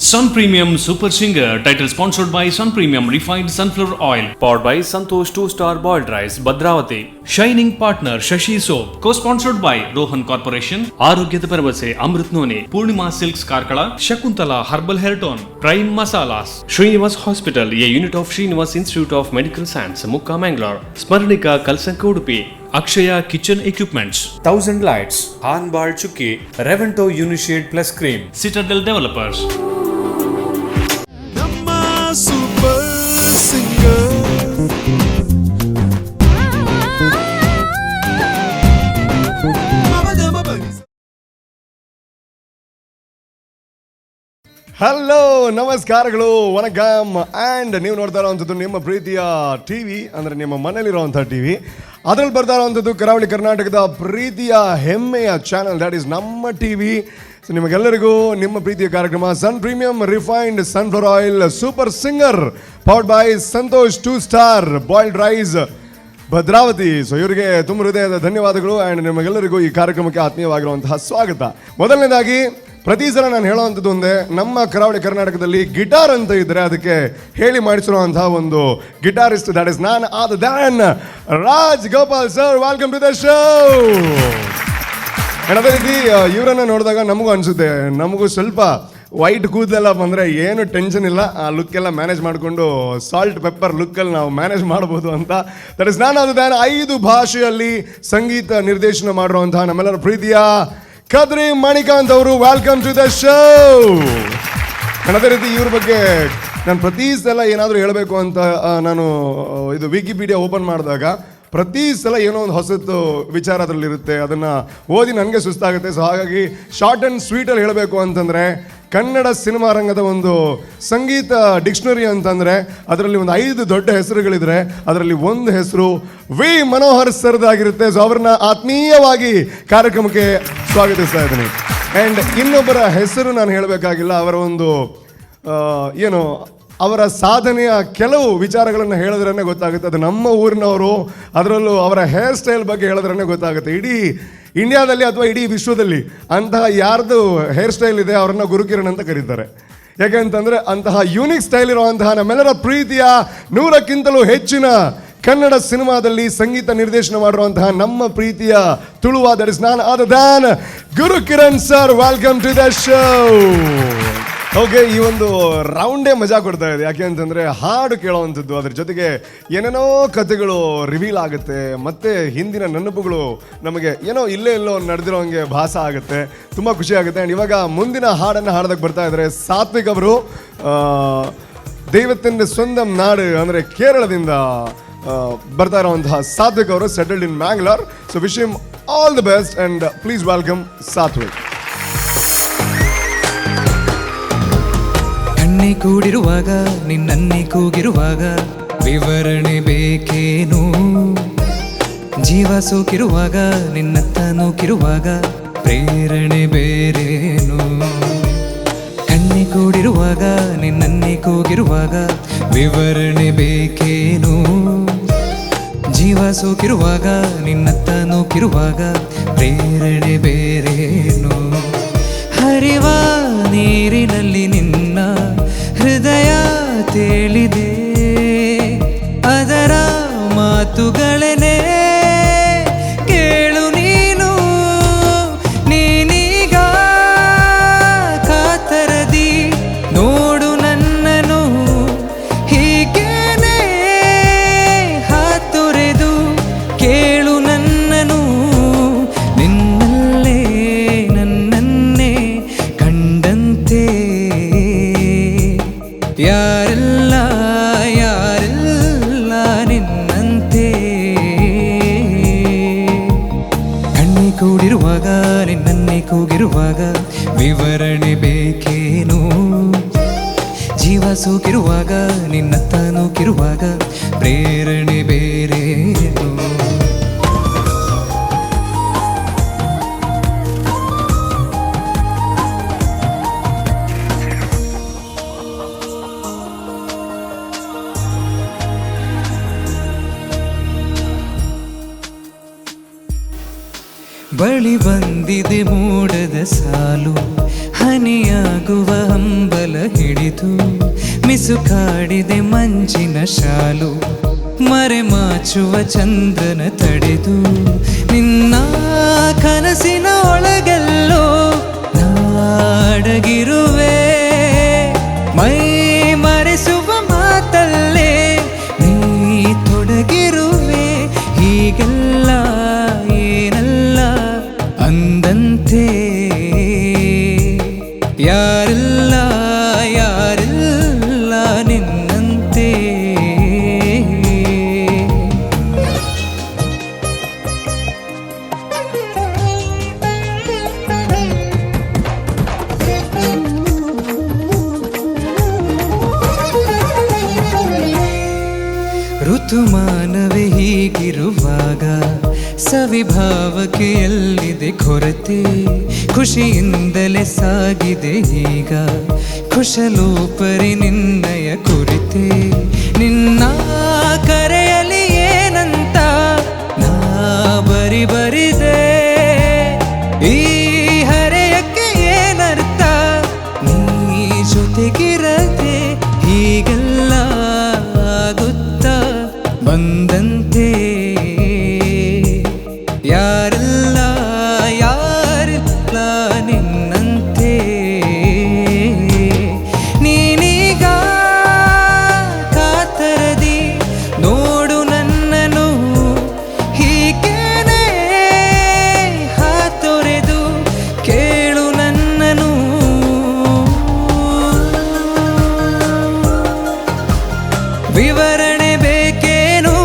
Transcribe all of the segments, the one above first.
Sun Premium Super Singer, title sponsored by Sun Premium Refined Sunflower Oil, powered by Santosh 2-Star Boiled Rice, Bhadravati. Shining Partner Shashi Soap, co-sponsored by Rohan Corporation, Arogyada Paravase, Amrit None, Purnima Silks Karkala, Shakuntala Herbal Hair Tone, Prime Masalas, Srinivas Hospital, a unit of Srinivas Institute of Medical Science, Mukka Mangalore, Smarnika Kalsanka Udupi, Akshaya Kitchen Equipments, 1000 Lights, Anbar Chukki, Revento Unishade Plus Cream, Citadel Developers. Super Singer. Hello ನಮಸ್ಕಾರಗಳು ವಣಕಮ್ and ನೀವು ನೋಡ್ತಾ ಇರೋವಂಥದ್ದು ನಿಮ್ಮ ಪ್ರೀತಿಯ T V ಅಂದರೆ ನಿಮ್ಮ ಮನೇಲಿರೋವಂಥ T V ಅದರಲ್ಲಿ ಬರ್ತಾ ಇರೋವಂಥದ್ದು ಕರಾವಳಿ ಕರ್ನಾಟಕದ ಪ್ರೀತಿಯ ಹೆಮ್ಮೆಯ ಚಾನಲ್ ದ್ಯಾಟ್ ಈಸ್ ನಮ್ಮ ಟಿ ವಿ. ಸೊ ನಿಮಗೆಲ್ಲರಿಗೂ ನಿಮ್ಮ ಪ್ರೀತಿಯ ಕಾರ್ಯಕ್ರಮ Sun premium refined sunflower oil super singer powered by Santosh 2-Star boiled rice Bhadravati. So ಇವರಿಗೆ ತುಂಬ ಹೃದಯದ ಧನ್ಯವಾದಗಳು ಆ್ಯಂಡ್ ನಿಮಗೆಲ್ಲರಿಗೂ ಈ ಕಾರ್ಯಕ್ರಮಕ್ಕೆ ಆತ್ಮೀಯವಾಗಿರುವಂತಹ ಸ್ವಾಗತ. ಮೊದಲನೇದಾಗಿ ಪ್ರತಿ ಸಲ ನಾನು ಹೇಳೋವಂಥದ್ದು ಒಂದೇ, ನಮ್ಮ ಕರಾವಳಿ ಕರ್ನಾಟಕದಲ್ಲಿ ಗಿಟಾರ್ ಅಂತ ಇದ್ದರೆ ಅದಕ್ಕೆ ಹೇಳಿ ಮಾಡಿಸಿರುವಂತಹ ಒಂದು guitarist that is none other than Raj Gopal sir. Welcome to the show. ಅದೇ ರೀತಿ ಇವರನ್ನು ನೋಡಿದಾಗ ನಮಗೂ ಅನಿಸುತ್ತೆ, ನಮಗೂ ಸ್ವಲ್ಪ ವೈಟ್ ಕೂದಲೆಲ್ಲ ಬಂದರೆ ಏನು ಟೆನ್ಷನ್ ಇಲ್ಲ, ಆ ಲುಕ್ಕೆಲ್ಲ ಮ್ಯಾನೇಜ್ ಮಾಡಿಕೊಂಡು ಸಾಲ್ಟ್ ಪೆಪ್ಪರ್ ಲುಕ್ಕಲ್ಲಿ ನಾವು ಮ್ಯಾನೇಜ್ ಮಾಡ್ಬೋದು ಅಂತ. That is none other than 5 ಭಾಷೆಯಲ್ಲಿ ಸಂಗೀತ ನಿರ್ದೇಶನ ಮಾಡಿರುವಂತಹ ನಮ್ಮೆಲ್ಲರ ಪ್ರೀತಿಯ ಕದ್ರಿ ಮಣಿಕಾಂತ್ ಅವರು. Welcome to the show. ಅದೇ ರೀತಿ ಇವ್ರ ಬಗ್ಗೆ ನಾನು ಪ್ರತಿ ಸಲ ಏನಾದರೂ ಹೇಳಬೇಕು ಅಂತ ನಾನು ಇದು ವಿಕಿಪೀಡಿಯಾ ಓಪನ್ ಮಾಡಿದಾಗ ಪ್ರತಿ ಸಲ ಏನೋ ಒಂದು ಹೊಸತು ವಿಚಾರ ಅದರಲ್ಲಿರುತ್ತೆ, ಅದನ್ನು ಓದಿ ನನಗೆ ಸುಸ್ತಾಗುತ್ತೆ. ಸೊ ಹಾಗಾಗಿ ಶಾರ್ಟ್ ಆ್ಯಂಡ್ ಸ್ವೀಟಲ್ಲಿ ಹೇಳಬೇಕು ಅಂತಂದರೆ ಕನ್ನಡ ಸಿನಿಮಾ ರಂಗದ ಒಂದು ಸಂಗೀತ ಡಿಕ್ಷನರಿ ಅಂತಂದರೆ ಅದರಲ್ಲಿ ಒಂದು 5 ದೊಡ್ಡ ಹೆಸರುಗಳಿದ್ರೆ ಅದರಲ್ಲಿ ಒಂದು ಹೆಸರು ವಿ ಮನೋಹರ್ ಸರ್ದಾಗಿರುತ್ತೆ. ಸೊ ಅವ್ರನ್ನ ಆತ್ಮೀಯವಾಗಿ ಕಾರ್ಯಕ್ರಮಕ್ಕೆ ಸ್ವಾಗತಿಸ್ತಾ ಇದ್ದೀನಿ. ಆ್ಯಂಡ್ ಇನ್ನೊಬ್ಬರ ಹೆಸರು ನಾನು ಹೇಳಬೇಕಾಗಿಲ್ಲ, ಅವರ ಒಂದು ಏನು ಅವರ ಸಾಧನೆಯ ಕೆಲವು ವಿಚಾರಗಳನ್ನು ಹೇಳಿದ್ರೇ ಗೊತ್ತಾಗುತ್ತೆ, ಅದು ನಮ್ಮ ಊರಿನವರು, ಅದರಲ್ಲೂ ಅವರ ಹೇರ್ ಸ್ಟೈಲ್ ಬಗ್ಗೆ ಹೇಳಿದ್ರೇ ಗೊತ್ತಾಗುತ್ತೆ. ಇಡೀ ಇಂಡಿಯಾದಲ್ಲಿ ಅಥವಾ ಇಡೀ ವಿಶ್ವದಲ್ಲಿ ಅಂತಹ ಯಾರ್ದು ಹೇರ್ ಸ್ಟೈಲ್ ಇದೆ ಅವರನ್ನು ಗುರುಕಿರಣ್ ಅಂತ ಕರೀತಾರೆ. ಯಾಕೆಂತಂದರೆ ಅಂತಹ ಯೂನಿಕ್ ಸ್ಟೈಲ್ ಇರುವಂತಹ ನಮ್ಮೆಲ್ಲರ ಪ್ರೀತಿಯ 100ಕ್ಕಿಂತಲೂ ಹೆಚ್ಚಿನ ಕನ್ನಡ ಸಿನಿಮಾದಲ್ಲಿ ಸಂಗೀತ ನಿರ್ದೇಶನ ಮಾಡಿರುವಂತಹ ನಮ್ಮ ಪ್ರೀತಿಯ ತುಳುವ that is none other than Gurukiran sir. Welcome to the show. Okay, ಈ ಒಂದು ರೌಂಡೇ ಮಜಾ ಕೊಡ್ತಾ ಇದೆ. ಯಾಕೆ ಅಂತಂದರೆ ಹಾಡು ಕೇಳೋವಂಥದ್ದು, ಅದ್ರ ಜೊತೆಗೆ ಏನೇನೋ ಕಥೆಗಳು ರಿವೀಲ್ ಆಗುತ್ತೆ, ಮತ್ತು ಹಿಂದಿನ ನೆನಪುಗಳು ನಮಗೆ ಏನೋ ಇಲ್ಲೇ ಎಲ್ಲೋ ನಡೆದಿರೋ ಹಂಗೆ ಭಾಸ ಆಗುತ್ತೆ, ತುಂಬ ಖುಷಿ ಆಗುತ್ತೆ. ಆ್ಯಂಡ್ ಇವಾಗ ಮುಂದಿನ ಹಾಡನ್ನು ಹಾಡೋದಕ್ಕೆ ಬರ್ತಾ ಇದ್ದಾರೆ ಸಾತ್ವಿಕ್ ಅವರು. ದೈವತ್ತಿನ ಸ್ವന്തಂ ನಾಡು ಅಂದರೆ ಕೇರಳದಿಂದ ಬರ್ತಾ ಇರೋವಂತಹ ಸಾತ್ವಿಕ್ ಅವರು, settled in Mangalore. So wish him all the best and please welcome Satvik. ಕಣ್ಣೆ ಕೂಡಿರುವಾಗ ನಿನ್ನನ್ನೇ ಕೂಗಿರುವಾಗ ವಿವರಣೆ ಬೇಕೇನು, ಜೀವ ಸೋಕಿರುವಾಗ ನಿನ್ನತ್ತ ನೂಕಿರುವಾಗ ಪ್ರೇರಣೆ ಬೇರೇನು. ಕಣ್ಣೆ ಕೂಡಿರುವಾಗ ನಿನ್ನನ್ನೇ ಕೂಗಿರುವಾಗ ವಿವರಣೆ ಬೇಕೇನು, ಜೀವ ಸೋಕಿರುವಾಗ ನಿನ್ನತ್ತ ನೂಕಿರುವಾಗ ಪ್ರೇರಣೆ ಬೇರೇನು. ಹರಿವ ನೀರಿನಲ್ಲಿ ನಿನ್ನ ಹೃದಯ ತೇಲಿದೆ, ಅದರ ಮಾತುಗಳೇ ಕೇಳು ನೀನು. ನೀನೀಗ ಕಾತರದಿ ನೋಡು ನನ್ನನು, ಹೀಗೇನೆ ಹಾತೊರೆದು ಕೇಳು ನನ್ನನು. ನಿನ್ನಲ್ಲೇ ನನ್ನನ್ನೇ ಕಂಡಂತೆ ಯಾರೆಲ್ಲ ಯಾರೆಲ್ಲ ನಿನ್ನಂತೆ. ಕಣ್ಣೆ ಕೂಡಿರುವಾಗ ನಿನ್ನನ್ನೇ ಕೂಗಿರುವಾಗ ವಿವರಣೆ ಬೇಕೇನು, ಜೀವ ಸೋಕಿರುವಾಗ ನಿನ್ನತ್ತ ನೂಕಿರುವಾಗ ಪ್ರೇರಣೆ ಬೇರೇನು. ಬಳಿ ಬಂದಿದೆ ಮೂಡದ ಸಾಲು, ಹನಿಯಾಗುವ ಹಂಬಲ ಹಿಡಿದು ಮಿಸುಕಾಡಿದೆ ಮಂಜಿನ ಶಾಲು, ಮರೆಮಾಚುವ ಚಂದ್ರನ ತಡೆದು ನಿನ್ನ ಕನಸಿನ ಒಳಗೆಲ್ಲೋ ನಾಡಗಿರುವೆ, ಮೈ ಮರೆಸುವ ಮಾತಲ್ಲೇ ನೀ ತೊಡಗಿರುವೆ, ಹೀಗೆಲ್ಲ ಏನಲ್ಲ ಅಂದಂತೆ ಯಾರಿಲ್ಲ ಯಾರಿಲ್ಲ ನಿನ್ನಂತೆ. ಋತುಮಾನವೇ ಹೀಗಿರುವಾಗ ಸವಿಭಾವಕ್ಕೆ ಎಲ್ಲಿದೆ ಕೊರತೆ, ಖುಷಿಯಿಂದಲೇ ಸಾಗಿದೆ ಈಗ ಕುಶಲೋಪರಿ ನಿನ್ನಯ ಕುರಿತೆ, ನಿನ್ನ ಕರೆಯಲಿ ಏನಂತ ನಾ ಬರಿದೆ, ಈ ಹರೆಯಕ್ಕೆ ಏನರ್ಥ ನೀ ಜೊತೆಗಿರದೆ, ಹೀಗೆಲ್ಲ ಆಗುತ್ತಾ ಬಂದಂತೆ ಯಾರಿಲ್ಲ ಯಾರಿಲ್ಲ ನಿನ್ನಂತೆ. ನೀನೀಗ ಕಾತರದಿ ನೋಡು ನನ್ನನು, ಹೀಗೇನೆ ಹಾತೊರೆದು ಕೇಳು ನನ್ನನು, ವಿವರಣೆ ಬೇಕೇನು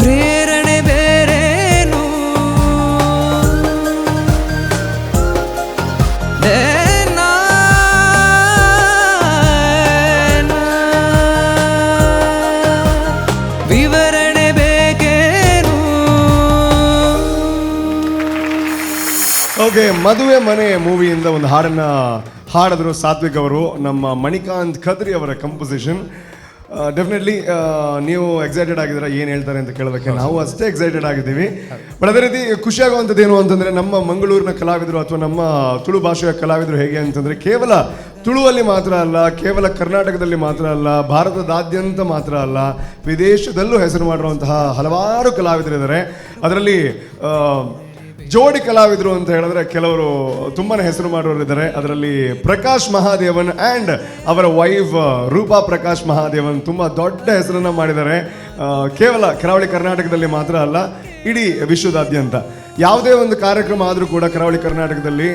ಪ್ರೇರಣೆ ಬೇರೇನು, ವಿವರಣೆ ಬೇಕೇನು. ಓಕೆ, ಮದುವೆ ಮನೆ ಮೂವಿಯಿಂದ ಒಂದು ಹಾಡನ್ನು ಹಾಡಿದ್ರು ಸಾತ್ವಿಕ್ ಅವರು, ನಮ್ಮ ಮಣಿಕಾಂತ್ ಖತ್ರಿ ಅವರ ಕಂಪೋಸಿಷನ್. ಡೆಫಿನೆಟ್ಲಿ ನೀವು ಎಕ್ಸೈಟೆಡ್ ಆಗಿದ್ದೀರಾ ಏನು ಹೇಳ್ತಾರೆ ಅಂತ ಕೇಳೋದಕ್ಕೆ, ನಾವು ಅಷ್ಟೇ ಎಕ್ಸೈಟೆಡ್ ಆಗಿದ್ದೀವಿ. ಬಟ್ ಅದೇ ರೀತಿ ಖುಷಿಯಾಗುವಂಥದ್ದು ಏನು ಅಂತಂದರೆ, ನಮ್ಮ ಮಂಗಳೂರಿನ ಕಲಾವಿದರು ಅಥವಾ ನಮ್ಮ ತುಳು ಭಾಷೆಯ ಕಲಾವಿದರು ಹೇಗೆ ಅಂತಂದರೆ, ಕೇವಲ ತುಳುವಲ್ಲಿ ಮಾತ್ರ ಅಲ್ಲ, ಕೇವಲ ಕರ್ನಾಟಕದಲ್ಲಿ ಮಾತ್ರ ಅಲ್ಲ, ಭಾರತದಾದ್ಯಂತ ಮಾತ್ರ ಅಲ್ಲ, ವಿದೇಶದಲ್ಲೂ ಹೆಸರು ಮಾಡಿರುವಂತಹ ಹಲವಾರು ಕಲಾವಿದರಿದ್ದಾರೆ. ಅದರಲ್ಲಿ ಜೋಡಿ ಕಲಾವಿದರು ಅಂತ ಹೇಳಿದ್ರೆ ಕೆಲವರು ತುಂಬಾ ಹೆಸರು ಮಾಡೋರಿದ್ದಾರೆ. ಅದರಲ್ಲಿ ಪ್ರಕಾಶ್ ಮಹಾದೇವನ್ ಆ್ಯಂಡ್ ಅವರ ವೈಫ್ ರೂಪಾ ಪ್ರಕಾಶ್ ಮಹಾದೇವನ್ ತುಂಬ ದೊಡ್ಡ ಹೆಸರನ್ನು ಮಾಡಿದ್ದಾರೆ. ಕೇವಲ ಕರಾವಳಿ ಕರ್ನಾಟಕದಲ್ಲಿ ಮಾತ್ರ ಅಲ್ಲ, ಇಡೀ ವಿಶ್ವದಾದ್ಯಂತ ಯಾವುದೇ ಒಂದು ಕಾರ್ಯಕ್ರಮ ಆದರೂ ಕೂಡ ಕರಾವಳಿ ಕರ್ನಾಟಕದಲ್ಲಿ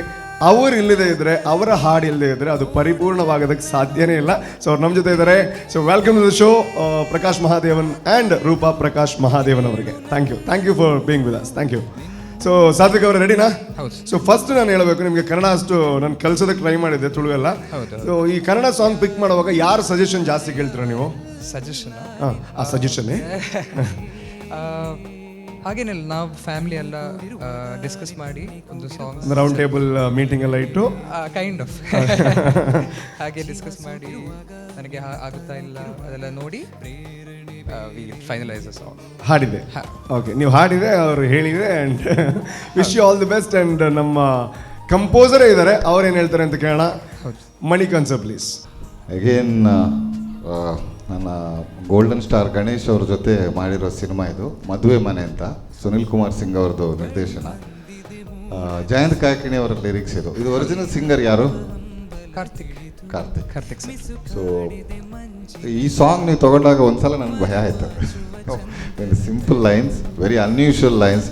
ಅವರು ಇಲ್ಲದೆ ಇದ್ದರೆ, ಅವರ ಹಾಡು ಇಲ್ಲದೆ ಇದ್ದರೆ ಅದು ಪರಿಪೂರ್ಣವಾಗೋದಕ್ಕೆ ಸಾಧ್ಯನೇ ಇಲ್ಲ. ಸೊ ಅವ್ರು ನಮ್ಮ ಜೊತೆ ಇದ್ದಾರೆ. So welcome to the show Prakash Mahadevan and Roopa Prakash Mahadevan ಅವರಿಗೆ. Thank you for being with us. Thank you. So Satvik ಅವರ ರೆಡಿನಾ? ಸೊ ಫಸ್ಟ್ ನಾನು ಹೇಳಬೇಕು, ನಿಮಗೆ ಕನ್ನಡ ಅಷ್ಟು ನಾನು ಕಲಿಸೋದಕ್ಕೆ ಟ್ರೈ ಮಾಡಿದ್ದೆ, ತುಳು ಎಲ್ಲ. ಸೊ ಈ ಕನ್ನಡ ಸಾಂಗ್ ಪಿಕ್ ಮಾಡುವಾಗ ಯಾರ ಸಜೆಷನ್ ಜಾಸ್ತಿ ಕೇಳ್ತೀರಾ ನೀವು? ಸಜೆಷನ್ ಆ ಸಜೆಷನ್ನೇ ಹಾಗೇನಿಲ್ಲ, ನಾವು ಫ್ಯಾಮಿಲಿ ಎಲ್ಲ ಡಿಸ್ಕಸ್ ಮಾಡಿ ಒಂದು ಸಾಂಗ್ ರೌಂಡ್ ಟೇಬಲ್ ಮೀಟಿಂಗ್ ಎಲ್ಲ ಇಟ್ಟು ಕೈಂಡ್ ಆಫ್ ಹಾಗೆ ಡಿಸ್ಕಸ್ ಮಾಡಿ ನನಗೆ ಆಗುತ್ತಾ ಇಲ್ಲ ಅದೆಲ್ಲ ನೋಡಿ ಫೈನಲೈಸ್ ಸಾಂಗ್ ಹಾಡಿದೆ. ಓಕೆ, ನೀವು ಹಾಡಿದೆ, ಅವರು ಹೇಳಿದೆ. And wish you all the best. And ನಮ್ಮ ಕಂಪೋಸರೇ ಇದ್ದಾರೆ, ಅವ್ರೇನು ಹೇಳ್ತಾರೆ ಅಂತ ಕೇಳೋಣ. Manikanth sir please. ಅಗೇನ್ ನನ್ನ ಗೋಲ್ಡನ್ ಸ್ಟಾರ್ ಗಣೇಶ್ ಅವ್ರ ಜೊತೆ ಮಾಡಿರೋ ಸಿನಿಮಾ ಇದು, ಮದುವೆ ಮನೆ ಅಂತ. ಸುನಿಲ್ ಕುಮಾರ್ ಸಿಂಗ್ ಅವ್ರದ್ದು ನಿರ್ದೇಶನ, ಜಯಂತ್ ಕಾಯ್ಕಿಣಿ ಅವರ ಲಿರಿಕ್ಸ್ ಇದು. ಇದು ಒರಿಜಿನಲ್ ಸಿಂಗರ್ ಯಾರು? ಕಾರ್ತಿಕ್. ಸೊ ಈ ಸಾಂಗ್ ನೀವು ತಗೊಂಡಾಗ ಒಂದ್ಸಲ ನನಗೆ ಭಯ ಆಯ್ತು. Simple lines, very unusual lines.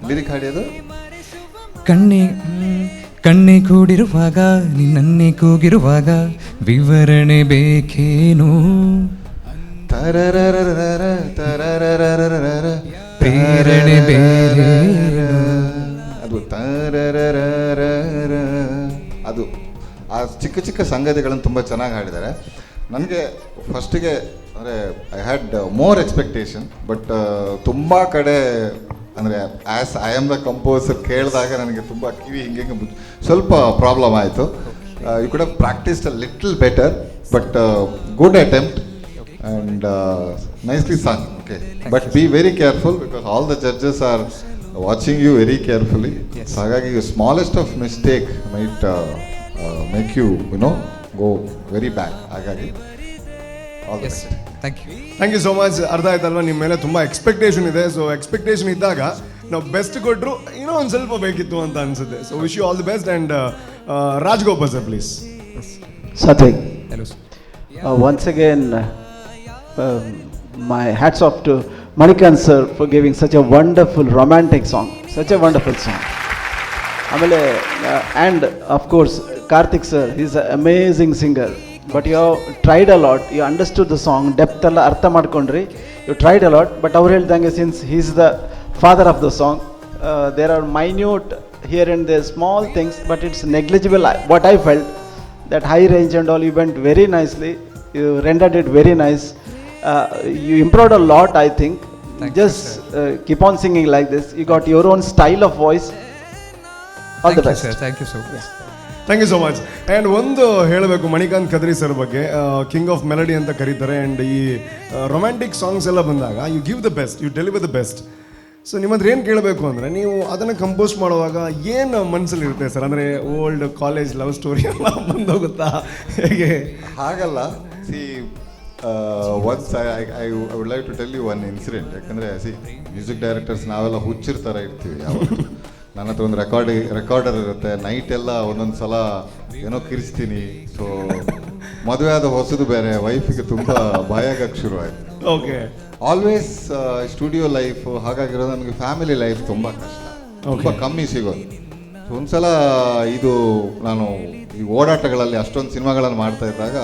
Lyric ಹಾಡಿಯೋದು, ಕಣ್ಣೆ ಕೂಡಿರುವಾಗ ನಿನ್ನೆ ಕೂಗಿರುವಾಗ ವಿವರಣೆ ಬೇಕೇನು, ಪ್ರೇರಣೆ ಬೇರೆ, ಅದು ಅದು ಆ ಚಿಕ್ಕ ಚಿಕ್ಕ ಸಂಗತಿಗಳನ್ನು ತುಂಬ ಚೆನ್ನಾಗಿ ಹಾಡಿದ್ದಾರೆ. ನನಗೆ ಫಸ್ಟಿಗೆ ಅಂದರೆ I had more expectation, but ತುಂಬ ಕಡೆ ಅಂದರೆ as I am the composer ಕೇಳಿದಾಗ ನನಗೆ ತುಂಬ ಕಿವಿ ಹಿಂಗೆ ಸ್ವಲ್ಪ ಪ್ರಾಬ್ಲಮ್ ಆಯಿತು. You could have practiced a little better, but good attempt and nicely sung. Okay, but be very careful because all the judges are watching you very carefully. Yes. So ಹಾಗಾಗಿ smallest of mistake might make you go very bad. ಹಾಗಾಗಿ all the ಎಸ್ best. Thank you. Thank you so much. ಅರ್ಥ ಆಯ್ತಲ್ವಾ, ನಿಮ್ಮ ಮೇಲೆ ತುಂಬ expectation ಇದೆ. So expectation ಇದ್ದಾಗ ನಾವು ಬೆಸ್ಟ್ ಕೊಟ್ಟರು ಇನ್ನೂ ಒಂದು ಸ್ವಲ್ಪ ಬೇಕಿತ್ತು ಅಂತ ಅನ್ಸುತ್ತೆ. So wish you all the best and Rajgopal sir please. Satvik, hello sir. once again, my hats off to Manikant sir for giving such a wonderful romantic song, such a wonderful song. Amale, and of course, Karthik sir, he's an amazing singer. But you have tried a lot, you understood the song, depth alla artha madkondri, you tried a lot, but ಅವ್ರು ಹೇಳ್ದಂಗೆ since he's the father of the song, there are minute here and there small things, but it's negligible. What I felt, that high range and all, you went very nicely, you rendered it very nice, you improved a lot, I think. Thank Just keep on singing like this, you got your own style of voice. All the best. Thank you sir. Thank you so much. And ಒಂದು ಹೇಳಬೇಕು Manikanth Kadri sir ಬಗ್ಗೆ, king of melody ಅಂತ ಕರೀತಾರೆ. And ಈ romantic songs ಎಲ್ಲ ಬಂದಾಗ you give the best, you deliver the best. So ನಿಮ್ಮ ಹತ್ರ ಏನು ಕೇಳಬೇಕು ಅಂದರೆ, ನೀವು ಅದನ್ನು ಕಂಪೋಸ್ ಮಾಡುವಾಗ ಏನು ಮನಸ್ಸಲ್ಲಿ ಇರುತ್ತೆ ಸರ್? ಅಂದರೆ ಓಲ್ಡ್ ಕಾಲೇಜ್ ಲವ್ ಸ್ಟೋರಿ ಎಲ್ಲ ಬಂದೋಗುತ್ತಾ ಹೇಗೆ? ಹಾಗಲ್ಲ. See once I would like to tell you one incident. ಯಾಕಂದರೆ ಮ್ಯೂಸಿಕ್ ಡೈರೆಕ್ಟರ್ಸ್ ನಾವೆಲ್ಲ ಹುಚ್ಚಿರ ಥರ ಇರ್ತೀವಿ. ಯಾವಾಗ ನನ್ನ ಹತ್ರ ಒಂದು ರೆಕಾರ್ಡರ್ ಇರುತ್ತೆ, ನೈಟ್ ಎಲ್ಲ ಒಂದೊಂದು ಸಲ ಏನೋ ಕಿರಿಸ್ತೀನಿ. ಸೊ ಮದುವೆ ಆದ ಹೊಸದು ಬೇರೆ, ವೈಫಿಗೆ ತುಂಬ ಭಯ ಆಗಕ್ಕೆ ಶುರು ಆಯಿತು. ಓಕೆ. ಆಲ್ವೇಸ್ ಸ್ಟುಡಿಯೋ ಲೈಫ್ ಹಾಗಾಗಿರೋದು ನನಗೆ ಫ್ಯಾಮಿಲಿ ಲೈಫ್ ತುಂಬ ಕಷ್ಟ, ತುಂಬ ಕಮ್ಮಿ ಸಿಗೋದು. ಸೊ ಒಂದ್ಸಲ ಇದು ನಾನು ಈ ಓಡಾಟಗಳಲ್ಲಿ ಅಷ್ಟೊಂದು ಸಿನಿಮಾಗಳನ್ನು ಮಾಡ್ತಾ ಇದ್ದಾಗ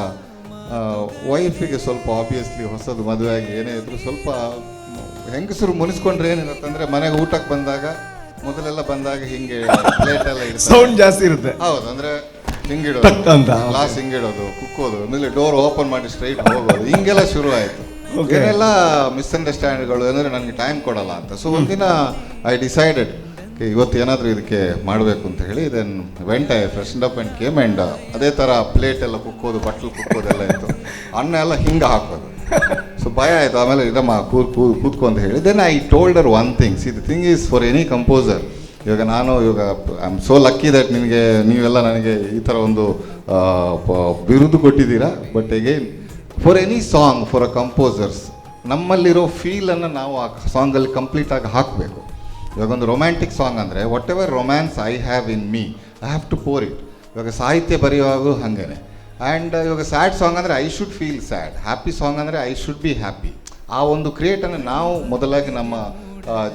ವೈಫಿಗೆ ಸ್ವಲ್ಪ ಆಬ್ವಿಯಸ್ಲಿ ಹೊಸದು ಮದುವೆ ಆಗಿ ಏನೇ ಇದ್ರು ಸ್ವಲ್ಪ ಹೆಂಗಸರು ಮುನಿಸ್ಕೊಂಡ್ರೆ ಏನಿರುತ್ತಂದರೆ ಮನೆಗೆ ಊಟಕ್ಕೆ ಬಂದಾಗ ಮೊದಲೆಲ್ಲ ಬಂದಾಗ ಹಿಂಗೆ ಪ್ಲೇಟ್ ಎಲ್ಲ ಇರುತ್ತೆ, ಸೌಂಡ್ ಜಾಸ್ತಿ ಇರುತ್ತೆ. ಹೌದು, ಅಂದರೆ ಹಿಂಗಿಡೋದು ಟಕ್ ಅಂತ ಗ್ಲಾಸ್ ಹಿಂಗಿಡೋದು, ಕುಕ್ಕೋದು, ಆಮೇಲೆ ಡೋರ್ ಓಪನ್ ಮಾಡಿ ಸ್ಟ್ರೈಟ್ ಹೋಗೋದು, ಹಿಂಗೆಲ್ಲ ಶುರು ಆಯಿತು. ಏನೆಲ್ಲ ಮಿಸ್ಅಂಡರ್ಸ್ಟ್ಯಾಂಡ್ಗಳು ಅಂದರೆ ನನಗೆ ಟೈಮ್ ಕೊಡಲ್ಲ ಅಂತ. ಸೊ ಒಂದಿನ ಐ ಡಿಸೈಡೆಡ್ ಇವತ್ತು ಏನಾದರೂ ಇದಕ್ಕೆ ಮಾಡಬೇಕು ಅಂತ ಹೇಳಿ then went I freshen up and came and ಅದೇ ಥರ ಪ್ಲೇಟ್ ಎಲ್ಲ ಕುಕ್ಕೋದು, ಬಟ್ಲು ಕುಕ್ಕೋದೆಲ್ಲ ಇತ್ತು, ಅನ್ನ ಎಲ್ಲ ಹಿಂಗೆ ಹಾಕೋದು. ಸೊ ಭಯ ಆಯಿತು. ಆಮೇಲೆ ಇದಮ್ಮ ಕೂತ್ಕೊ ಅಂತ ಹೇಳಿ then I told her one thing. See the thing is for any composer, ಇವಾಗ I am so lucky that ನೀವೆಲ್ಲ ನನಗೆ ಈ ಥರ ಒಂದು ಬಿರುದು ಕೊಟ್ಟಿದ್ದೀರಾ. But again for any song, for a composers, ನಮ್ಮಲ್ಲಿರೋ ಫೀಲನ್ನು ನಾವು ಆ ಸಾಂಗಲ್ಲಿ ಕಂಪ್ಲೀಟಾಗಿ ಹಾಕಬೇಕು. ಇವಾಗ ಒಂದು ರೊಮ್ಯಾಂಟಿಕ್ ಸಾಂಗ್ ಅಂದರೆ whatever romance I have in me I have to pour it. ಇವಾಗ ಸಾಹಿತ್ಯ ಬರೆಯುವಾಗೂ ಹಾಗೇ. ಆ್ಯಂಡ್ ಇವಾಗ ಸ್ಯಾಡ್ ಸಾಂಗ್ ಅಂದರೆ I should feel sad, happy song ಅಂದರೆ ಐ ಶುಡ್ ಬಿ ಹ್ಯಾಪಿ. ಆ ಒಂದು ಕ್ರಿಯೇಟನ್ನು ನಾವು ಮೊದಲಾಗಿ ನಮ್ಮ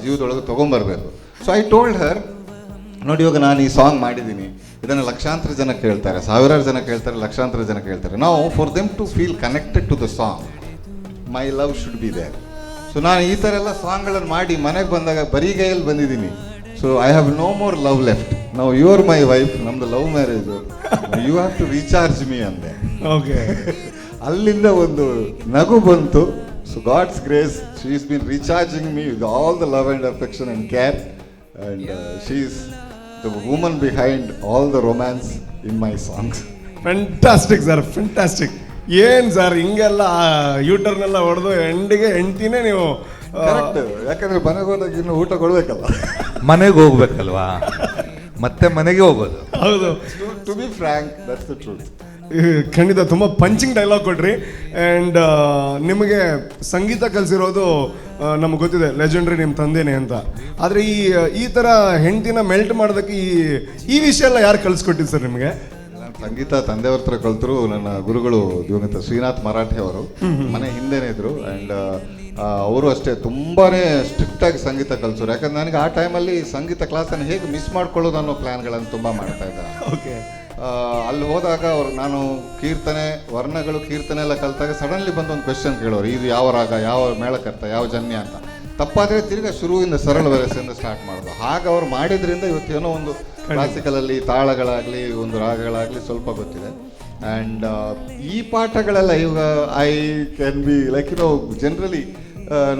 ಜೀವದೊಳಗೆ ತೊಗೊಂಬರ್ಬೇಕು. ಸೊ ಐ ಟೋಲ್ಡ್ ಹರ್, ನೋಡಿ ಇವಾಗ ನಾನು ಈ ಸಾಂಗ್ ಮಾಡಿದ್ದೀನಿ, ಇದನ್ನು ಲಕ್ಷಾಂತರ ಜನ ಕೇಳ್ತಾರೆ, ಸಾವಿರಾರು ಜನ ಕೇಳ್ತಾರೆ, ಲಕ್ಷಾಂತರ ಜನ ಕೇಳ್ತಾರೆ. ನಾವು for them to feel connected to the song, my love should be there. So ನಾನು ಈ ಥರ ಎಲ್ಲ ಸಾಂಗ್ಗಳನ್ನು ಮಾಡಿ ಮನೆಗೆ ಬಂದಾಗ ಬರಿಗೈಯಲ್ಲಿ ಬಂದಿದ್ದೀನಿ. So I have no more love left, ನಾವು ಯು ಆರ್ ಮೈ ವೈಫ್, ನಮ್ಮದು love marriage, you have to recharge me ಅಂದೆ. ಓಕೆ. ಅಲ್ಲಿಂದ ಒಂದು ನಗು ಬಂತು. So God's grace, she is been recharging me with all the love and affection and care, and she is the woman behind all the romance in my songs. Fantastic sir, fantastic. ಏನು sir ಹಿಂಗೆಲ್ಲ U turn ಎಲ್ಲ ಹೊಡೆದು ಎಂಡಿಗೆ ಹೆಂಡ್ತಿನೇ ನೀವು correct. ಯಾಕಂದ್ರೆ ಮನೆಗೆ ಹೋದಾಗ ಇನ್ನು ಊಟ ಕೊಡ್ಬೇಕಲ್ಲ, ಮನೆಗೆ ಹೋಗ್ಬೇಕಲ್ವಾ, ಮತ್ತೆ ಮನೆಗೆ ಹೋಗೋದು. ಹೌದು. To be frank, that's the truth. ಖಂಡಿತ ತುಂಬ ಪಂಚಿಂಗ್ ಡೈಲಾಗ್ ಕೊಟ್ರಿ. ಆ್ಯಂಡ್ ನಿಮಗೆ ಸಂಗೀತ ಕಲಿಸಿರೋದು ನಮ್ಗೆ ಗೊತ್ತಿದೆ, ಲೆಜೆಂಡ್ರಿ ನಿಮ್ಮ ತಂದೆನೇ ಅಂತ. ಆದರೆ ಈ ಥರ ಹೆಂಡ್ತಿನ ಮೆಲ್ಟ್ ಮಾಡೋದಕ್ಕೆ ಈ ವಿಷಯ ಎಲ್ಲ ಯಾರು ಕಲಿಸ್ಕೊಟ್ಟಿದ್ದು ಸರ್ ನಿಮಗೆ? ಸಂಗೀತ ತಂದೆಯವ್ರ ಹತ್ರ ಕಲ್ತರು. ನನ್ನ ಗುರುಗಳು ದಿವಂಗತ ಶ್ರೀನಾಥ್ ಮರಾಠೆ ಅವರು ಮನೆ ಹಿಂದೆನೇ ಇದ್ರು. ಆ್ಯಂಡ್ ಅವರು ಅಷ್ಟೇ ತುಂಬಾ ಸ್ಟ್ರಿಕ್ಟಾಗಿ ಸಂಗೀತ ಕಲಿಸೋರು. ಯಾಕಂದ್ರೆ ನನಗೆ ಆ ಟೈಮಲ್ಲಿ ಸಂಗೀತ ಕ್ಲಾಸನ್ನು ಹೇಗೆ ಮಿಸ್ ಮಾಡ್ಕೊಳ್ಳೋದು ಅನ್ನೋ ಪ್ಲ್ಯಾನ್ಗಳನ್ನು ತುಂಬ ಮಾಡ್ತಾ ಇದ್ದಾರೆ. ಓಕೆ. ಅಲ್ಲಿ ಹೋದಾಗ ನಾನು ಕೀರ್ತನೆ, ವರ್ಣಗಳು, ಕೀರ್ತನೆ ಎಲ್ಲ ಕಲಿತಾಗ ಸಡನ್ಲಿ ಬಂದು ಒಂದು ಕ್ವೆಶನ್ ಕೇಳೋರು, ಇದು ಯಾವ ರಾಗ, ಯಾವ ಮೇಳಕರ್ತ, ಯಾವ ಜನ್ಯ ಅಂತ. ತಪ್ಪಾದರೆ ತಿರ್ಗಾ ಶುರುವಿಂದ ಸರಳ ವರಸೆಯಿಂದ ಸ್ಟಾರ್ಟ್ ಮಾಡೋದು. ಹಾಗೆ ಅವ್ರು ಮಾಡಿದ್ರಿಂದ ಇವತ್ತೇನೋ ಒಂದು ಕ್ಲಾಸಿಕಲಲ್ಲಿ ತಾಳಗಳಾಗಲಿ ಒಂದು ರಾಗಗಳಾಗಲಿ ಸ್ವಲ್ಪ ಗೊತ್ತಿದೆ. ಆ್ಯಂಡ್ ಈ ಪಾಠಗಳೆಲ್ಲ ಇವಾಗ I can be like generally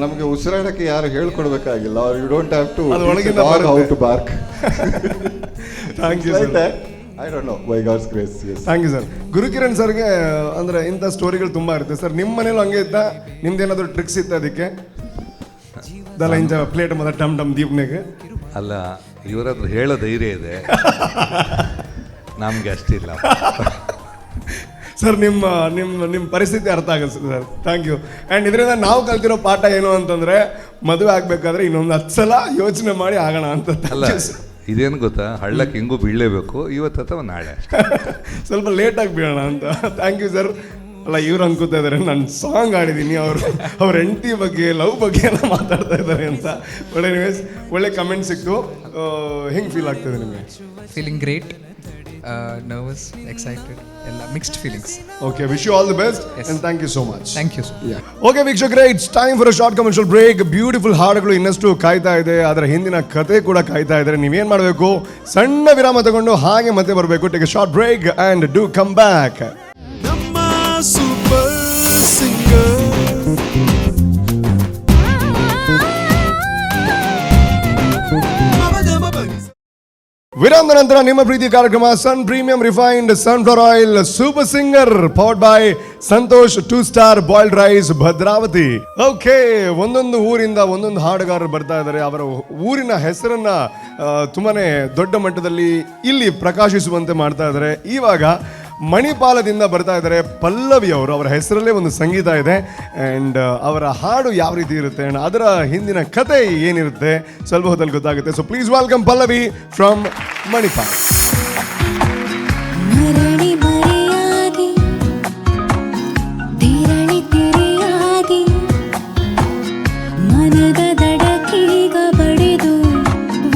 ನಮಗೆ ಉಸಿರಾಡಕ್ಕೆ ಯಾರು ಹೇಳ್ಕೊಡ್ಬೇಕಾಗಿಲ್ಲ. You don't have to how to bark. Thank you. I don't know by God's grace. Yes. Thank you sir. Gurukiran ಸರ್ಗೆ ಅಂದರೆ ಇಂಥ ಸ್ಟೋರಿಗಳು ತುಂಬ ಇರುತ್ತೆ ಸರ್. ನಿಮ್ಮ ಮನೇಲೂ ಹಂಗೆ ಇದ್ದ? ನಿಮ್ದೇನಾದರೂ ಟ್ರಿಕ್ಸ್ ಇತ್ತು ಅದಕ್ಕೆ? ದಲ್ಲ ಇಂಚ ಪ್ಲೇಟ್ ಮತ್ತು ಟಮ್ ಟಮ್ ದೀಪ್ನಾಗೆ ಅಲ್ಲ, ಇವರತ್ರ ಹೇಳೋ ಧೈರ್ಯ ಇದೆ, ನಮಗೆ ಅಷ್ಟಿಲ್ಲ. ಸರ್ ನಿಮ್ಮ ನಿಮ್ಮ ನಿಮ್ಮ ಪರಿಸ್ಥಿತಿ ಅರ್ಥ ಆಗುತ್ತೆ ಸರ್. Thank you. ಆ್ಯಂಡ್ ಇದರಿಂದ ನಾವು ಕಲ್ತಿರೋ ಪಾಠ ಏನು ಅಂತಂದರೆ, ಮದುವೆ ಆಗಬೇಕಾದ್ರೆ ಇನ್ನೊಂದು 10 ಸಲ ಯೋಚನೆ ಮಾಡಿ ಆಗೋಣ ಅಂತ. ಅಲ್ಲ, ಇದೇನು ಗೊತ್ತಾ, ಹಳ್ಳಕ್ಕೆ ಹೆಂಗೂ ಬೀಳಲೇಬೇಕು, ಇವತ್ತು ಅಥವಾ ನಾಳೆ ಅಷ್ಟೇ. ಸ್ವಲ್ಪ ಲೇಟಾಗಿ ಬೀಳೋಣ ಅಂತ. Thank you sir. ಅಲ್ಲ, ಇವ್ರು ಅನ್ಕೋತಾ ಇದ್ದಾರೆ ನಾನು ಸಾಂಗ್ ಆಡಿದ್ದೀನಿ, ಅವ್ರ ಹೆಂಡತಿ ಬಗ್ಗೆ, ಲವ್ ಬಗ್ಗೆ ಎಲ್ಲ ಮಾತಾಡ್ತಾ ಇದ್ದಾರೆ ಅಂತ. ಒಳ್ಳೆ ನ್ಯೂಸ್, ಒಳ್ಳೆ ಕಮೆಂಟ್ ಸಿಕ್ತು. ಹೆಂಗೆ ಫೀಲ್ ಆಗ್ತದೆ ನಿಮಗೆ? ಫೀಲಿಂಗ್ ಗ್ರೇಟ್, ನರ್ವಸ್, ಎಕ್ಸೈಟೆಡ್, ಎಲ್ಲ mixed feelings. Okay, wish you all the best and thank you so much. Thank you. Okay ವೀಕ್ಷಕರೇ, it's time for a short commercial break. Beautiful ಹಾಡುಗಳು ಇನ್ನಷ್ಟು ಕಾಯ್ತಾ ಇದೆ, ಅದರ ಹಿಂದಿನ ಕತೆ ಕೂಡ ಕಾಯ್ತಾ ಇದ್ದಾರೆ. ನೀವೇನು ಮಾಡಬೇಕು, ಸಣ್ಣ ವಿರಾಮ ತಗೊಂಡು ಹಾಗೆ ಮತ್ತೆ ಬರಬೇಕು. Take a short break and do come back. Super singer ವಿರಾಮದ ನಂತರ ನಿಮ್ಮ ಪ್ರೀತಿ ಕಾರ್ಯಕ್ರಮ Sun premium refined sunflower oil super singer powered by Santosh 2 star boiled rice Bhadravati. Okay, ಒಂದೊಂದು ಊರಿಂದ ಒಂದೊಂದು ಹಾಡುಗಾರರು ಬರ್ತಾ ಇದ್ದಾರೆ. ಅವರ ಊರಿನ ಹೆಸರನ್ನ ತುಂಬಾನೇ ದೊಡ್ಡ ಮಟ್ಟದಲ್ಲಿ ಇಲ್ಲಿ ಪ್ರಕಾಶಿಸುವಂತೆ ಮಾಡ್ತಾ ಇದ್ದಾರೆ. ಇವಾಗ ಮಣಿಪಾಲದಿಂದ ಬರ್ತಾ ಇದ್ದಾರೆ ಪಲ್ಲವಿ ಅವರು. ಅವರ ಹೆಸರಲ್ಲೇ ಒಂದು ಸಂಗೀತ ಇದೆ. ಆ್ಯಂಡ್ ಅವರ ಹಾಡು ಯಾವ ರೀತಿ ಇರುತ್ತೆ ಆ್ಯಂಡ್ ಅದರ ಹಿಂದಿನ ಕತೆ ಏನಿರುತ್ತೆ ಸ್ವಲ್ಪ ಹೊತ್ತಲ್ಲಿ ಗೊತ್ತಾಗುತ್ತೆ. So please welcome Pallavi from Manipal. ಮರಳಿ ಮರೆಯಾಗಿ ತಿರಳಿ ತಿರಿಯಾಗಿ ಮನದ ದಡಕೀಗ ಬಡಿದು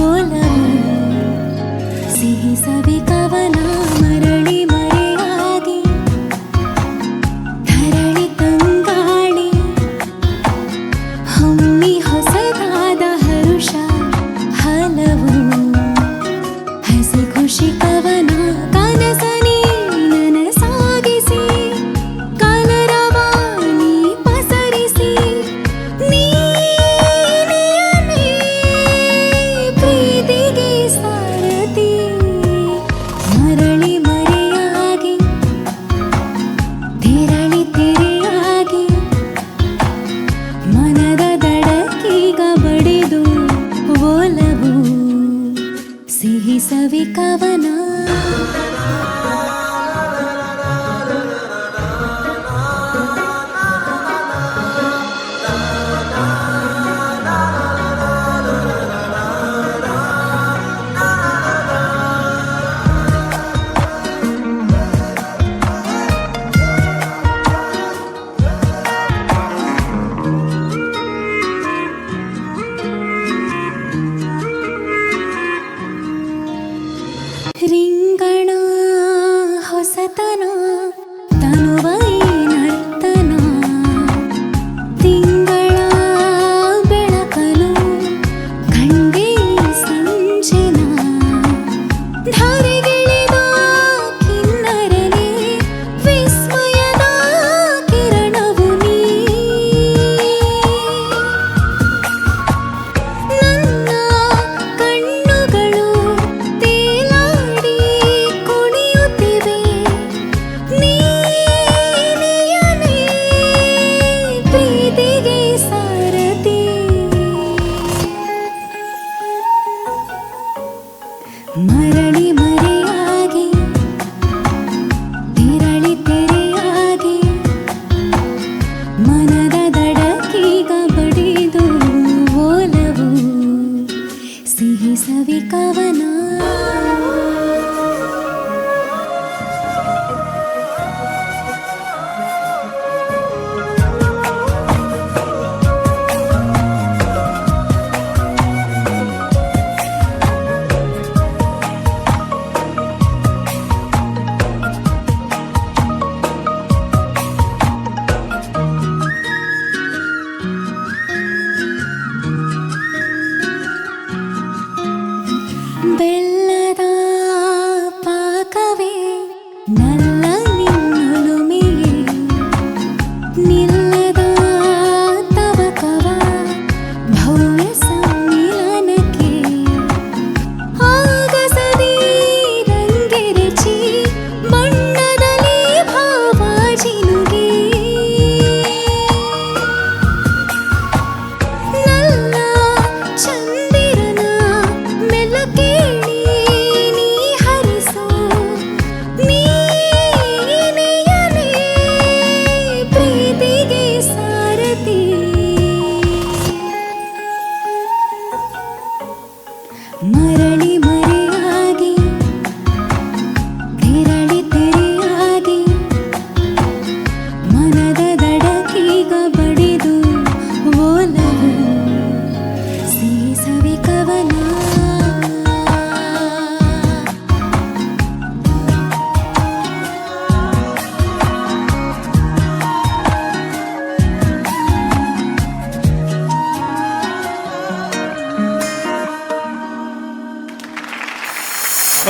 ಒಲವು ಸಿಹಿ ಸವಿ ಕವನ. ಮರಳಿ ಮರೆಯಾಗಿ ಧರಳಿ ತಂಗಾಳಿ ಹೊಮ್ಮಿ ಹೊಸದಾದ ಹರುಷ ಹಲವು ಹಸಿ ಖುಷಿ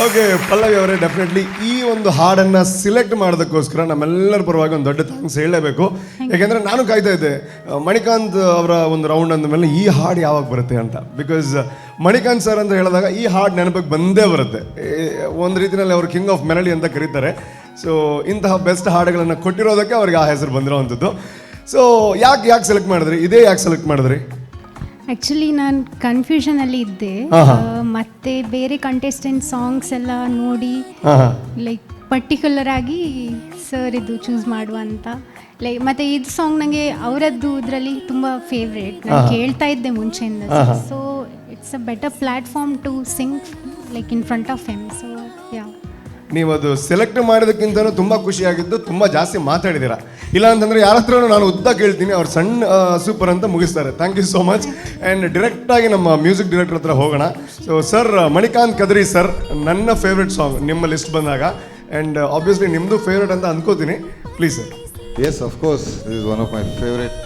ಓಕೆ ಪಲ್ಲವಿ ಅವರೇ, ಡೆಫಿನೆಟ್ಲಿ ಈ ಒಂದು ಹಾಡನ್ನು ಸಿಲೆಕ್ಟ್ ಮಾಡೋದಕ್ಕೋಸ್ಕರ ನಮ್ಮೆಲ್ಲರ ಪರವಾಗಿ ಒಂದು ದೊಡ್ಡ ಥ್ಯಾಂಕ್ಸ್ ಹೇಳಲೇಬೇಕು. ಯಾಕೆಂದರೆ ನಾನು ಕಾಯ್ತಾ ಇದ್ದೆ ಮಣಿಕಾಂತ್ ಅವರ ಒಂದು ರೌಂಡ್ ಅಂದಮೇಲೆ ಈ ಹಾಡು ಯಾವಾಗ ಬರುತ್ತೆ ಅಂತ. ಬಿಕಾಸ್ ಮಣಿಕಾಂತ್ ಸರ್ ಅಂತ ಹೇಳಿದಾಗ ಈ ಹಾಡು ನೆನಪಿಗೆ ಬಂದೇ ಬರುತ್ತೆ. ಒಂದು ರೀತಿಯಲ್ಲಿ ಅವರು ಕಿಂಗ್ ಆಫ್ ಮೆಲಡಿ ಅಂತ ಕರೀತಾರೆ. ಸೊ ಇಂತಹ ಬೆಸ್ಟ್ ಹಾಡುಗಳನ್ನು ಕೊಟ್ಟಿರೋದಕ್ಕೆ ಅವ್ರಿಗೆ ಆ ಹೆಸರು ಬಂದಿರೋವಂಥದ್ದು. ಸೊ ಯಾಕೆ ಸೆಲೆಕ್ಟ್ ಮಾಡಿದ್ರಿ? ಯಾಕೆ ಸೆಲೆಕ್ಟ್ ಮಾಡಿದ್ರಿ? ಆ್ಯಕ್ಚುಲಿ ನಾನು ಕನ್ಫ್ಯೂಷನಲ್ಲಿ ಇದ್ದೆ. ಮತ್ತೆ ಬೇರೆ ಕಂಟೆಸ್ಟೆಂಟ್ ಸಾಂಗ್ಸ್ ಎಲ್ಲ ನೋಡಿ ಲೈಕ್ ಪರ್ಟಿಕ್ಯುಲರ್ ಆಗಿ ಸರ್ ಇದು ಚೂಸ್ ಮಾಡುವ ಅಂತ. ಲೈಕ್ ಮತ್ತು ಇದು ಸಾಂಗ್ ನನಗೆ ಅವರದ್ದು ಇದರಲ್ಲಿ ತುಂಬ ಫೇವ್ರೇಟ್. ನಾನು ಕೇಳ್ತಾ ಇದ್ದೆ ಮುಂಚೆಯಿಂದ. So it's a better platform to sing like in front of him. So yeah, ನೀವು ಅದು ಸೆಲೆಕ್ಟ್ ಮಾಡೋದಕ್ಕಿಂತಲೂ ತುಂಬ ಖುಷಿಯಾಗಿದ್ದು, ತುಂಬ ಜಾಸ್ತಿ ಮಾತಾಡಿದ್ದೀರಾ. ಇಲ್ಲ ಅಂತಂದರೆ ಯಾರ ಹತ್ರನೂ ನಾನು ಉದ್ದ ಕೇಳ್ತೀನಿ, ಅವ್ರು ಸಣ್ಣ ಸೂಪರ್ ಅಂತ ಮುಗಿಸ್ತಾರೆ. Thank you so much. And ಡೈರೆಕ್ಟಾಗಿ ನಮ್ಮ ಮ್ಯೂಸಿಕ್ ಡೈರೆಕ್ಟರ್ ಹತ್ರ ಹೋಗೋಣ. So sir, Manikanth Kadri sir, ನನ್ನ ಫೇವ್ರೆಟ್ ಸಾಂಗ್ ನಿಮ್ಮ ಲಿಸ್ಟ್ ಬಂದಾಗ, ಆ್ಯಂಡ್ ಆಬ್ವಿಯಸ್ಲಿ ನಿಮ್ಮದು ಫೇವ್ರೆಟ್ ಅಂತ ಅಂದ್ಕೋತೀನಿ. Please sir. Yes, of course this is one of my favourite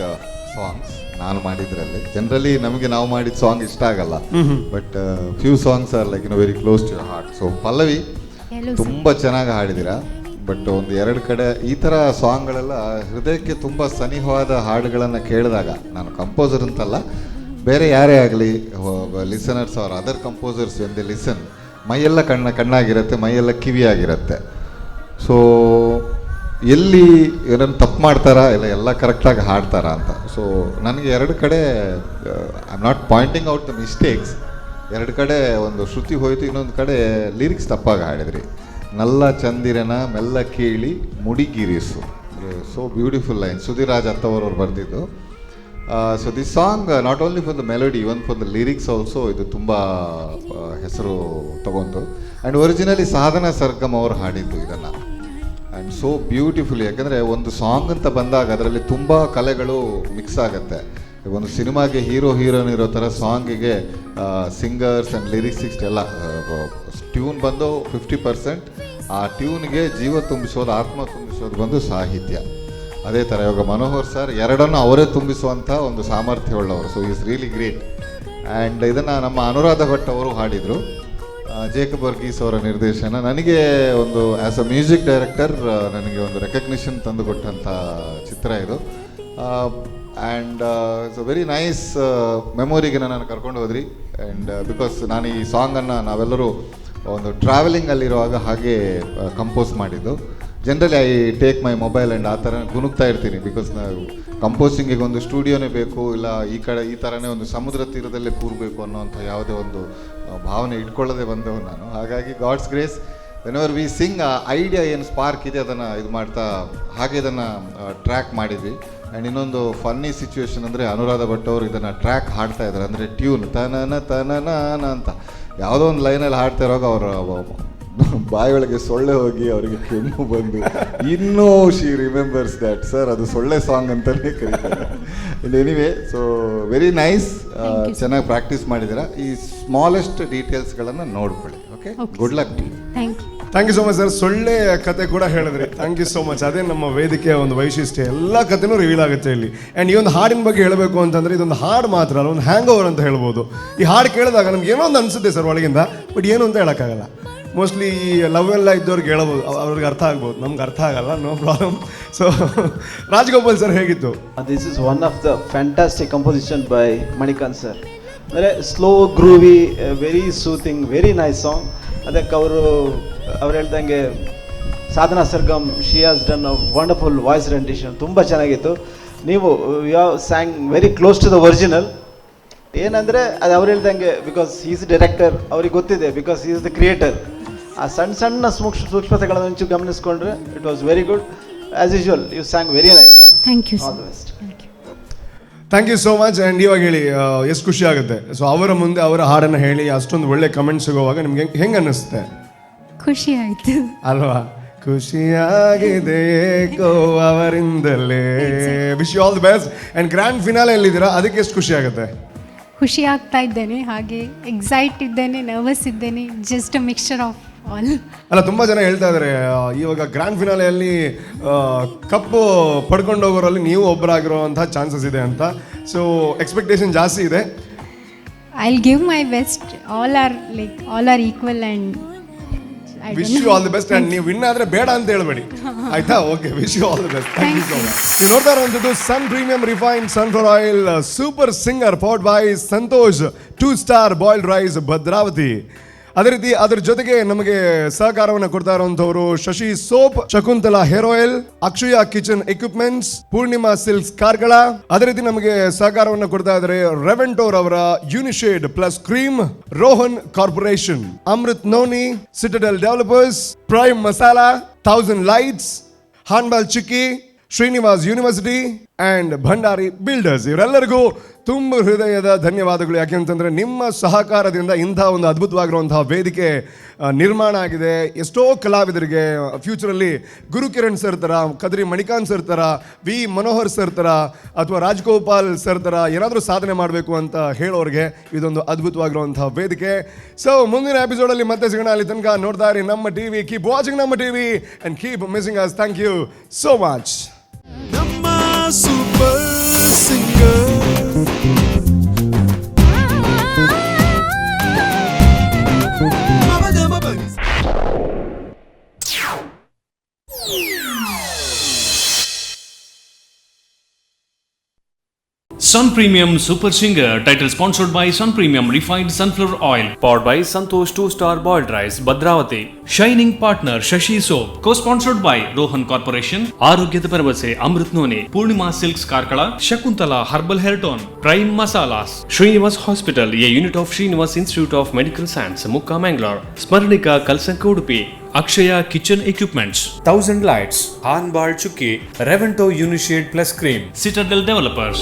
songs ನಾನು ಮಾಡಿದ್ರಲ್ಲಿ. ಜನರಲಿ ನಮಗೆ ನಾವು ಮಾಡಿದ ಸಾಂಗ್ ಇಷ್ಟ ಆಗಲ್ಲ, but few songs are like very close to your heart. So ಪಲ್ಲವಿ ತುಂಬ ಚೆನ್ನಾಗಿ ಹಾಡಿದ್ದೀರಾ. ಬಟ್ ಒಂದು ಎರಡು ಕಡೆ ಈ ಥರ ಸಾಂಗ್ಗಳೆಲ್ಲ ಹೃದಯಕ್ಕೆ ತುಂಬ ಸನಿಹವಾದ ಹಾಡುಗಳನ್ನು ಕೇಳಿದಾಗ, ನಾನು ಕಂಪೋಸರ್ ಅಂತಲ್ಲ, ಬೇರೆ ಯಾರೇ ಆಗಲಿ listeners or other composers when they listen, ಮೈಯೆಲ್ಲ ಕಣ್ಣಾಗಿರುತ್ತೆ, ಮೈಯೆಲ್ಲ ಕಿವಿಯಾಗಿರುತ್ತೆ. ಸೊ ಎಲ್ಲಿ ಏನನ್ನು ತಪ್ಪು ಮಾಡ್ತಾರಾ ಇಲ್ಲ ಎಲ್ಲ ಕರೆಕ್ಟಾಗಿ ಹಾಡ್ತಾರಾ ಅಂತ. ಸೊ ನನಗೆ ಎರಡು ಕಡೆ I am not pointing out the mistakes. ಎರಡು ಕಡೆ ಒಂದು ಶ್ರುತಿ ಹೋಯಿತು, ಇನ್ನೊಂದು ಕಡೆ ಲಿರಿಕ್ಸ್ ತಪ್ಪಾಗಿ ಹಾಡಿದ್ರಿ. ನಲ್ಲ ಚಂದಿರನ ಮೆಲ್ಲ ಕೇಳಿ ಮುಡಿಗಿರಿಸು, so beautiful line. Sudhir Raj ಅತ್ತವರವ್ರು ಬರೆದಿದ್ದು. So this song not only for the melody, even for the lyrics also ಇದು ತುಂಬ ಹೆಸರು ತಗೊಂತು. ಆ್ಯಂಡ್ ಒರಿಜಿನಲಿ ಸಾಧನಾ ಸರ್ಗಮ್ ಅವರು ಹಾಡಿದ್ದು ಇದನ್ನು. And so beautiful. ಯಾಕಂದರೆ ಒಂದು ಸಾಂಗ್ ಅಂತ ಬಂದಾಗ ಅದರಲ್ಲಿ ತುಂಬ ಕಲೆಗಳು ಮಿಕ್ಸ್ ಆಗುತ್ತೆ. ಒಂದು ಸಿನಿಮಾಗೆ ಹೀರೋಯಿನ್ ಇರೋ ಥರ ಸಾಂಗಿಗೆ ಸಿಂಗರ್ಸ್ ಆ್ಯಂಡ್ ಲಿರಿಕ್ಸಿಸ್ಟ್ ಎಲ್ಲ ಟ್ಯೂನ್ ಬಂದು 50%, ಆ ಟ್ಯೂನ್ಗೆ ಜೀವ ತುಂಬಿಸೋದು, ಆತ್ಮ ತುಂಬಿಸೋದು ಬಂದು ಸಾಹಿತ್ಯ. ಅದೇ ಥರ ಇವಾಗ ಮನೋಹರ್ ಸರ್ ಎರಡನ್ನು ಅವರೇ ತುಂಬಿಸುವಂಥ ಒಂದು ಸಾಮರ್ಥ್ಯವುಳ್ಳವರು. So is really great. And ಇದನ್ನು ನಮ್ಮ ಅನುರಾಧ ಭಟ್ ಅವರು ಹಾಡಿದರು. ಜೇಕಬ್ ವರ್ಗೀಸ್ ಅವರ ನಿರ್ದೇಶನ. ನನಗೆ ಒಂದು ಆ್ಯಸ್ ಅ ಮ್ಯೂಸಿಕ್ ಡೈರೆಕ್ಟರ್ ನನಗೆ ಒಂದು ರೆಕಗ್ನಿಷನ್ ತಂದುಕೊಟ್ಟಂಥ ಚಿತ್ರ ಇದು. And it's a very nice ಮೆಮೊರಿಗೆ ನಾನು ಕರ್ಕೊಂಡು ಹೋದ್ರಿ. ಆ್ಯಂಡ್ ಬಿಕಾಸ್ ನಾನು ಈ ಸಾಂಗನ್ನು ನಾವೆಲ್ಲರೂ ಒಂದು ಟ್ರಾವೆಲಿಂಗಲ್ಲಿರುವಾಗ ಹಾಗೆ ಕಂಪೋಸ್ ಮಾಡಿದ್ದು. Generally I take my mobile and ಆ ಥರ ಗುನುಗ್ತಾ ಇರ್ತೀನಿ. ಬಿಕಾಸ್ ನಾವು ಕಂಪೋಸಿಂಗಿಗೆ ಒಂದು ಸ್ಟುಡಿಯೋನೇ ಬೇಕು, ಇಲ್ಲ ಈ ಕಡೆ ಈ ಥರನೇ ಒಂದು ಸಮುದ್ರ ತೀರದಲ್ಲೇ ಕೂರಬೇಕು ಅನ್ನೋವಂಥ ಯಾವುದೇ ಒಂದು ಭಾವನೆ ಇಟ್ಕೊಳ್ಳದೆ ಬಂದವು ನಾನು. ಹಾಗಾಗಿ God's grace whenever we sing, ಆ ಐಡಿಯಾ ಏನು ಸ್ಪಾರ್ಕ್ ಇದೆ ಅದನ್ನು ಇದು ಮಾಡ್ತಾ ಹಾಗೆ ಇದನ್ನು ಟ್ರ್ಯಾಕ್ ಮಾಡಿದ್ವಿ. ಆ್ಯಂಡ್ ಇನ್ನೊಂದು ಫನ್ನಿ ಸಿಚುವೇಶನ್ ಅಂದರೆ ಅನುರಾಧ ಭಟ್ ಅವರು ಇದನ್ನು ಟ್ರ್ಯಾಕ್ ಹಾಡ್ತಾ ಇದ್ದಾರೆ, ಅಂದರೆ ಟ್ಯೂನ್ ತನನ ಅಂತ ಯಾವುದೋ ಒಂದು ಲೈನಲ್ಲಿ ಹಾಡ್ತಾ ಇರುವಾಗ ಅವರ ಬಾಯಿಯೊಳಗೆ ಸೊಳ್ಳೆ ಹೋಗಿ ಅವರಿಗೆ ಕೆಮ್ಮು ಬಂದು ಇನ್ನೂ ಶಿ ರಿಮೆಂಬರ್ಸ್ ದ್ಯಾಟ್ ಸರ್ ಅದು ಸೊಳ್ಳೆ ಸಾಂಗ್ ಅಂತಲೇ ಕರೀತಾರೆ. Anyway, so very nice. ಚೆನ್ನಾಗಿ ಪ್ರಾಕ್ಟೀಸ್ ಮಾಡಿದ್ದೀರಾ. ಈ ಸ್ಮಾಲೆಸ್ಟ್ ಡೀಟೇಲ್ಸ್ಗಳನ್ನು ನೋಡ್ಕೊಳ್ಳಿ. Okay, good luck. Thank you so much sir. ಸೊಳ್ಳೆ ಕತೆ ಕೂಡ ಹೇಳಿದ್ರಿ. Thank you so much. ಅದೇ ನಮ್ಮ ವೇದಿಕೆಯ ಒಂದು ವೈಶಿಷ್ಟ್ಯ, ಎಲ್ಲ ಕಥೆನೂ ರಿವೀಲ್ ಆಗುತ್ತೆ ಇಲ್ಲಿ. ಆ್ಯಂಡ್ ಈ ಒಂದು ಹಾಡಿನ ಬಗ್ಗೆ ಹೇಳಬೇಕು ಅಂತಂದರೆ ಇದೊಂದು ಹಾಡು ಮಾತ್ರ ಅಲ್ಲ, ಒಂದು ಹ್ಯಾಂಗ್ ಓವರ್ ಅಂತ ಹೇಳ್ಬೋದು. ಈ ಹಾಡು ಕೇಳಿದಾಗ ನಮ್ಗೆ ಏನೋ ಒಂದು ಅನಿಸುತ್ತೆ ಸರ್ ಒಳಗಿಂದ, ಬಟ್ ಏನು ಅಂತ ಹೇಳೋಕ್ಕಾಗಲ್ಲ. ಮೋಸ್ಟ್ಲಿ ಈ ಲವ್ ಎಲ್ಲ ಇದ್ದವ್ರಿಗೆ ಹೇಳ್ಬೋದು, ಅವ್ರಿಗೆ ಅರ್ಥ ಆಗ್ಬೋದು, ನಮ್ಗೆ ಅರ್ಥ ಆಗಲ್ಲ, no problem. So Rajagopal sir ಹೇಗಿತ್ತು? This is one of the fantastic composition by Manikanth sir. ಅಂದರೆ slow groovy, very soothing, very nice song. ಅದಕ್ಕೆ ಅವ್ರು ಹೇಳ್ದಂಗೆ Sadhana Sargam, she has done a wonderful voice rendition, ತುಂಬ ಚೆನ್ನಾಗಿತ್ತು. ನೀವು you have sang very close to the original. ಏನಂದರೆ ಅದು ಅವ್ರು ಹೇಳ್ದಂಗೆ, ಬಿಕಾಸ್ ಈಸ್ ಡೈರೆಕ್ಟರ್, ಅವ್ರಿಗೆ ಗೊತ್ತಿದೆ, ಬಿಕಾಸ್ ಈಸ್ ದ ಕ್ರಿಯೇಟರ್. ಆ ಸಣ್ಣ ಸೂಕ್ಷ್ಮತೆಗಳನ್ನು ಒಂಚು ಗಮನಿಸ್ಕೊಂಡ್ರೆ it was very good. As usual you sang very nice. Thank you. All the best. Thank you so much. And ಇವಾಗ ಹೇಳಿ, ಎಷ್ಟು ಖುಷಿ ಆಗುತ್ತೆ ಸೊ ಅವರ ಮುಂದೆ ಅವರ ಹಾಡನ್ನು ಹೇಳಿ ಅಷ್ಟೊಂದು ಒಳ್ಳೆ ಕಮೆಂಟ್ಸ್ ಸಿಗೋವಾಗ ನಿಮ್ಗೆ ಹೆಂಗೆ ಅನ್ನಿಸುತ್ತೆ? ಖುಷಿ ಆಯಿತು ಅಲ್ವಾ? ಖುಷಿಯಾಗಿದೆ ಏಕೋ ಅವರಿಂದಲೇ. Wish you all the best. And grand finale ಎಲ್ಲಿದ್ದೀರಾ, ಅದಕ್ಕೆ ಎಷ್ಟು ಖುಷಿ ಆಗುತ್ತೆ? ಖುಷಿ ಆಗ್ತಾ ಇದ್ದೇನೆ, ಹಾಗೆ ಎಕ್ಸೈಟ್ ಇದ್ದೇನೆ, ನರ್ವಸ್ ಇದ್ದೇನೆ, just a mixture of all. ಅಲ್ಲ, ತುಂಬ ಜನ ಹೇಳ್ತಾ ಇದ್ದಾರೆ ಇವಾಗ ಗ್ರ್ಯಾಂಡ್ ಫಿನಾಲೆಯಲ್ಲಿ ಕಪ್ಪು ಪಡ್ಕೊಂಡು ಹೋಗೋರಲ್ಲಿ ನೀವು ಒಬ್ಬರಾಗಿರೋವಂಥ ಚಾನ್ಸಸ್ ಇದೆ ಅಂತ. ಸೊ ಎಕ್ಸ್ಪೆಕ್ಟೇಷನ್ ಜಾಸ್ತಿ ಇದೆ. I will give my best. All are equal and wish you all the best and ನೀವು ವಿನ್ ಆದ್ರೆ ಬೇಡ ಅಂತ ಹೇಳ್ಬೇಡಿ ಆಯ್ತಾ. Okay, wish you all the best. Thank you so much. ನೀವು ನೋಡ್ತಾ ಇರುವಂಥದ್ದು sun premium refined sunflower oil super singer powered by Santosh 2 star boiled rice Bhadravathi. ಅದೇ ರೀತಿ ಅದ್ರ ಜೊತೆಗೆ ನಮಗೆ ಸಹಕಾರವನ್ನು ಕೊಡ್ತಾ ಇರುವಂತವರು Shashi soap, Shakuntala hair oil, Akshaya kitchen equipments, Purnima silks Karkala. ಅದೇ ರೀತಿ ನಮಗೆ ಸಹಕಾರವನ್ನು ಕೊಡ್ತಾ ಇದ್ದಾರೆ ರೆವೆಂಟೋರ್ ಅವರ unishade plus cream, Rohan corporation, Amrit noni, citadel developers, prime masala, 1000 lights, ಹಾನ್ಬಾಲ್ chikki, Srinivas university and Bhandari builders. ಇವರೆಲ್ಲರಿಗೂ ತುಂಬ ಹೃದಯದ ಧನ್ಯವಾದಗಳು. ಯಾಕೆಂತಂದರೆ ನಿಮ್ಮ ಸಹಕಾರದಿಂದ ಇಂಥ ಒಂದು ಅದ್ಭುತವಾಗಿರುವಂತಹ ವೇದಿಕೆ ನಿರ್ಮಾಣ ಆಗಿದೆ. ಎಷ್ಟೋ ಕಲಾವಿದರಿಗೆ ಫ್ಯೂಚರಲ್ಲಿ ಗುರುಕಿರಣ್ ಸರ್ ಥರ, ಕದ್ರಿ ಮಣಿಕಾಂತ್ ಸರ್ ಥರ, ವಿ ಮನೋಹರ್ ಸರ್ ಥರ ಅಥವಾ ರಾಜ್ಗೋಪಾಲ್ ಸರ್ ಥರ ಏನಾದರೂ ಸಾಧನೆ ಮಾಡಬೇಕು ಅಂತ ಹೇಳೋರಿಗೆ ಇದೊಂದು ಅದ್ಭುತವಾಗಿರುವಂತಹ ವೇದಿಕೆ. ಸೊ ಮುಂದಿನ ಎಪಿಸೋಡಲ್ಲಿ ಮತ್ತೆ ಸಿಗೋಣ. ಅಲ್ಲಿ ತನಕ ನೋಡ್ತಾ ಇರಿ ನಮ್ಮ ಟಿವಿ. ಕೀಪ್ ವಾಚಿಂಗ್ ನಮ್ಮ TV and keep missing us. Thank you so much. Super singer Sun Premium Super Singer, title sponsored by Sun Premium Refined Sunflower Oil, powered by Santosh 2-star boiled rice, Bhadravati. Shining partner Shashi Soap, co-sponsored by Rohan Corporation, Arogyada Paravase, Amrit None, Purnima Silks Karkala, Shakuntala Herbal Hair Tone, Prime Masalas, Srinivas Hospital, a unit of Srinivas Institute of Medical Science, Mukka Mangalore, Smarnika Kalsanka Udupi, Akshaya Kitchen Equipments, 1000 Lights, Hanbal Chukki, Revento Unishade Plus Cream, Citadel Developers.